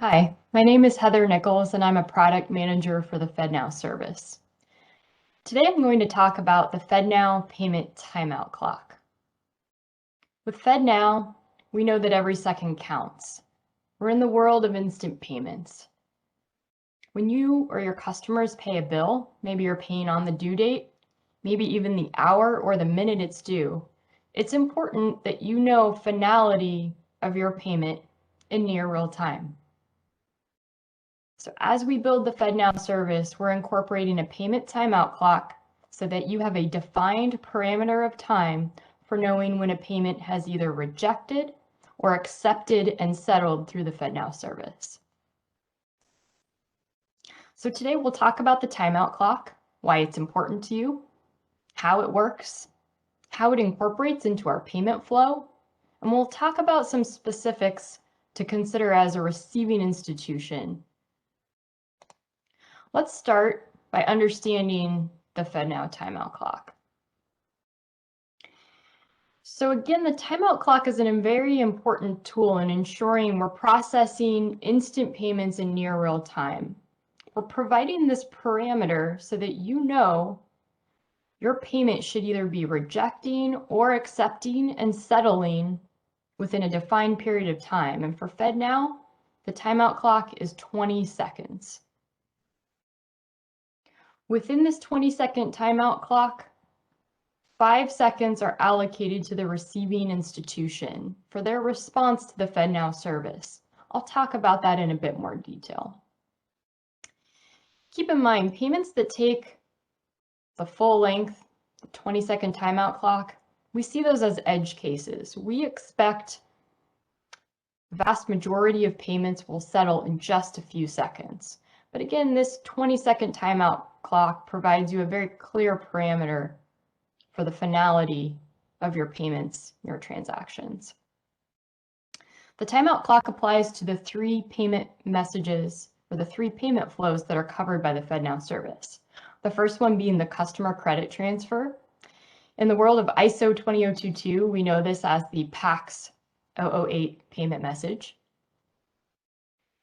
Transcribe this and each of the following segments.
Hi, my name is Heather Nichols and I'm a product manager for the FedNow Service. Today I'm going to talk about the FedNow payment timeout clock. With FedNow, we know that every second counts. We're in the world of instant payments. When you or your customers pay a bill, maybe you're paying on the due date, maybe even the hour or the minute it's due, it's important that you know finality of your payment in near real time. So as we build the FedNow service, we're incorporating a payment timeout clock so that you have a defined parameter of time for knowing when a payment has either rejected or accepted and settled through the FedNow service. So today we'll talk about the timeout clock, why it's important to you, how it works, how it incorporates into our payment flow, and we'll talk about some specifics to consider as a receiving institution. Let's start by understanding the FedNow timeout clock. So again, the timeout clock is a very important tool in ensuring we're processing instant payments in near real time. We're providing this parameter so that you know your payment should either be rejecting or accepting and settling within a defined period of time. And for FedNow, the timeout clock is 20 seconds. Within this 20-second timeout clock, 5 seconds are allocated to the receiving institution for their response to the FedNow service. I'll talk about that in a bit more detail. Keep in mind, payments that take the full length, the 20-second timeout clock, we see those as edge cases. We expect the vast majority of payments will settle in just a few seconds. But again, this 20-second timeout clock provides you a very clear parameter for the finality of your payments, your transactions. The timeout clock applies to the 3 payment messages or the 3 payment flows that are covered by the FedNow service. The first one being the customer credit transfer. In the world of ISO 20022, we know this as the PAX 008 payment message.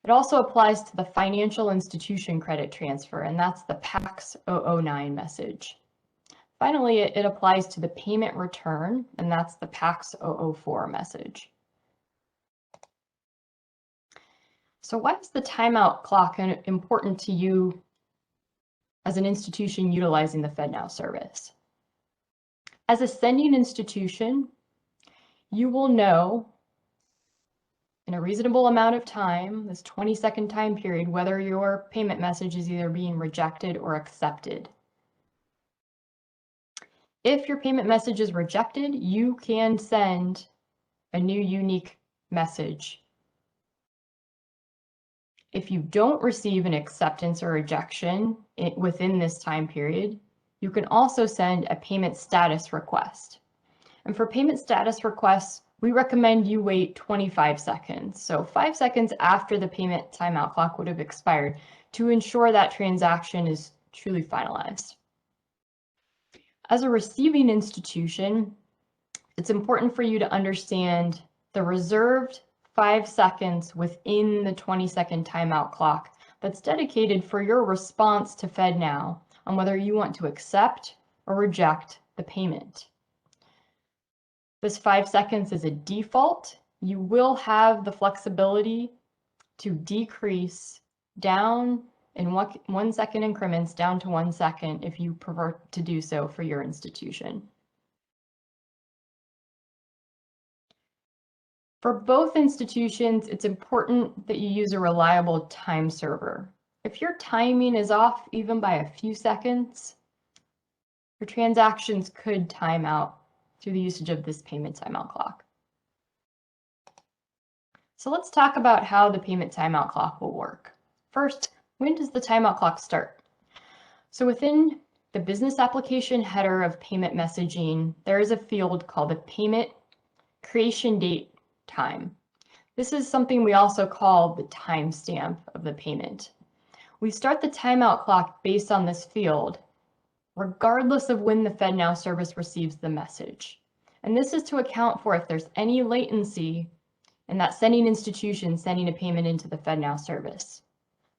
It also applies to the financial institution credit transfer, and that's the PAX 009 message. Finally, it applies to the payment return, and that's the PAX 004 message. So why is the timeout clock important to you as an institution utilizing the FedNow service? As a sending institution, you will know in a reasonable amount of time, this 20-second time period, whether your payment message is either being rejected or accepted. If your payment message is rejected, you can send a new unique message. If you don't receive an acceptance or rejection within this time period, you can also send a payment status request. And for payment status requests, we recommend you wait 25 seconds. So 5 seconds after the payment timeout clock would have expired to ensure that transaction is truly finalized. As a receiving institution, it's important for you to understand the reserved 5 seconds within the 20-second timeout clock that's dedicated for your response to FedNow on whether you want to accept or reject the payment. This 5 seconds is a default. You will have the flexibility to decrease down in 1 second increments down to 1 second if you prefer to do so for your institution. For both institutions, it's important that you use a reliable time server. If your timing is off even by a few seconds, your transactions could time out through the usage of this payment timeout clock. So let's talk about how the payment timeout clock will work. First, when does the timeout clock start? So within the business application header of payment messaging, there is a field called the payment creation date time. This is something we also call the timestamp of the payment. We start the timeout clock based on this field, regardless of when the FedNow service receives the message. And this is to account for if there's any latency and that sending institution sending a payment into the FedNow service.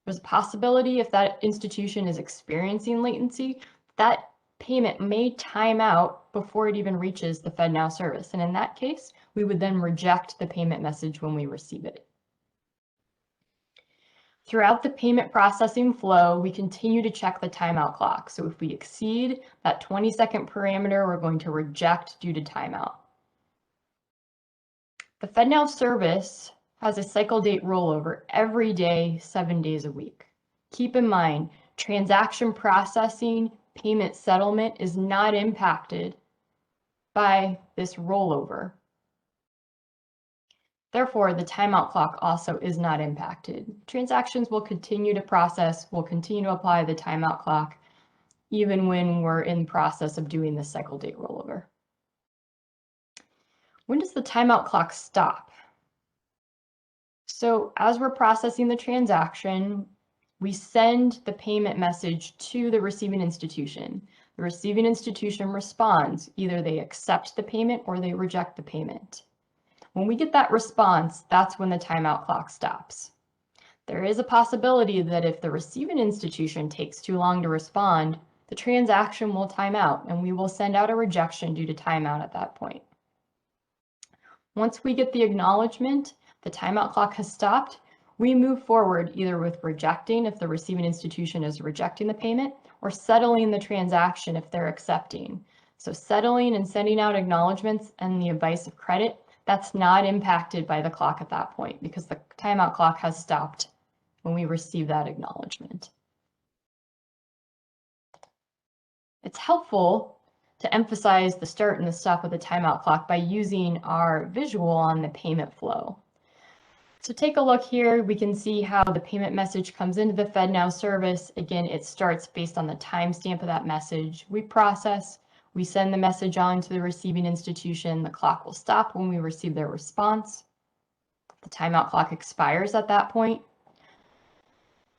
There's a possibility if that institution is experiencing latency, that payment may time out before it even reaches the FedNow service. And in that case, we would then reject the payment message when we receive it. Throughout the payment processing flow, we continue to check the timeout clock. So if we exceed that 20-second parameter, we're going to reject due to timeout. The FedNow service has a cycle date rollover every day, 7 days a week. Keep in mind, transaction processing, payment settlement is not impacted by this rollover. Therefore, the timeout clock also is not impacted. Transactions will continue to process, will continue to apply the timeout clock, even when we're in process of doing the cycle date rollover. When does the timeout clock stop? So as we're processing the transaction, we send the payment message to the receiving institution. The receiving institution responds. Either they accept the payment or they reject the payment. When we get that response, that's when the timeout clock stops. There is a possibility that if the receiving institution takes too long to respond, the transaction will time out and we will send out a rejection due to timeout at that point. Once we get the acknowledgement, the timeout clock has stopped, we move forward either with rejecting if the receiving institution is rejecting the payment or settling the transaction if they're accepting. So settling and sending out acknowledgements and the advice of credit, that's not impacted by the clock at that point because the timeout clock has stopped when we receive that acknowledgement. It's helpful to emphasize the start and the stop of the timeout clock by using our visual on the payment flow. So take a look here. We can see how the payment message comes into the FedNow service. Again, it starts based on the timestamp of that message. We process, we send the message on to the receiving institution. The clock will stop when we receive their response. The timeout clock expires at that point,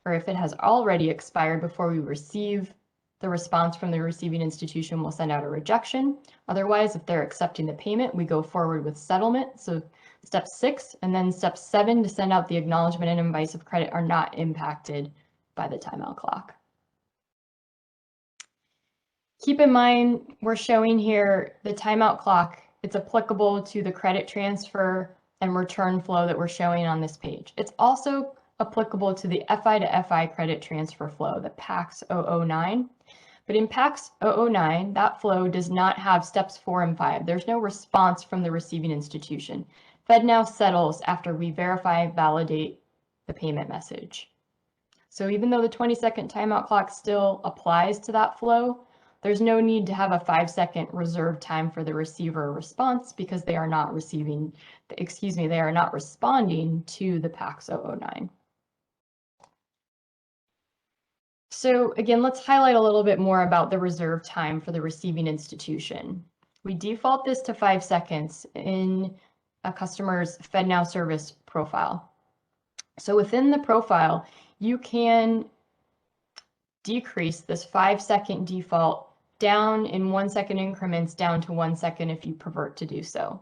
or if it has already expired before we receive the response from the receiving institution, we'll send out a rejection. Otherwise, if they're accepting the payment, we go forward with settlement. So step 6 and then step 7 to send out the acknowledgement and advice of credit are not impacted by the timeout clock. Keep in mind, we're showing here the timeout clock. It's applicable to the credit transfer and return flow that we're showing on this page. It's also applicable to the FI to FI credit transfer flow, the PAX 009. But in PAX 009, that flow does not have steps 4 and 5. There's no response from the receiving institution. FedNow settles after we verify and validate the payment message. So even though the 20-second timeout clock still applies to that flow, there's no need to have a 5-second reserve time for the receiver response because they are not responding to the PAX 009. So again, let's highlight a little bit more about the reserve time for the receiving institution. We default this to 5 seconds in a customer's FedNow service profile. So within the profile, you can decrease this 5-second default down in 1-second increments down to 1 second if you prefer to do so.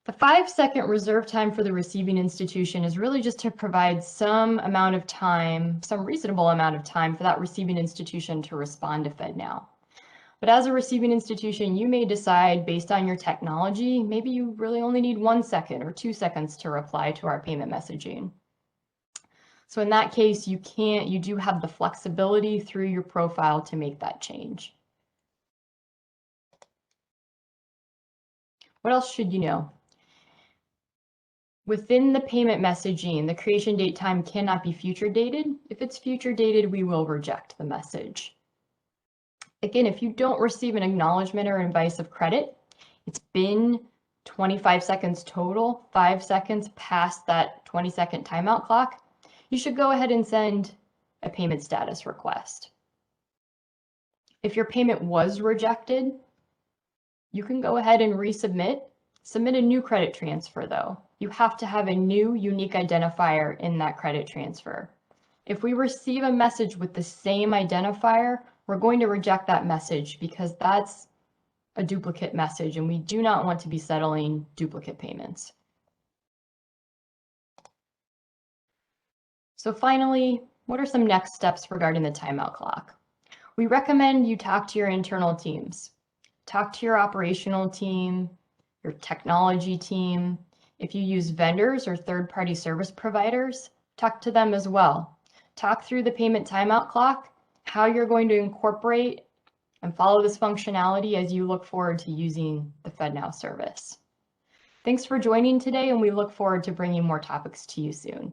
The 5-second reserve time for the receiving institution is really just to provide some amount of time, some reasonable amount of time for that receiving institution to respond to FedNow. But as a receiving institution, you may decide based on your technology, maybe you really only need 1 second or 2 seconds to reply to our payment messaging. So in that case, you do have the flexibility through your profile to make that change. What else should you know? Within the payment messaging, the creation date time cannot be future dated. If it's future dated, we will reject the message. Again, if you don't receive an acknowledgement or advice of credit, it's been 25 seconds total, 5 seconds past that 20-second timeout clock, you should go ahead and send a payment status request. If your payment was rejected, you can go ahead and resubmit. Submit a new credit transfer though. You have to have a new unique identifier in that credit transfer. If we receive a message with the same identifier, we're going to reject that message because that's a duplicate message and we do not want to be settling duplicate payments. So finally, what are some next steps regarding the timeout clock? We recommend you talk to your internal teams. Talk to your operational team, your technology team. If you use vendors or third-party service providers, talk to them as well. Talk through the payment timeout clock, how you're going to incorporate and follow this functionality as you look forward to using the FedNow service. Thanks for joining today, and we look forward to bringing more topics to you soon.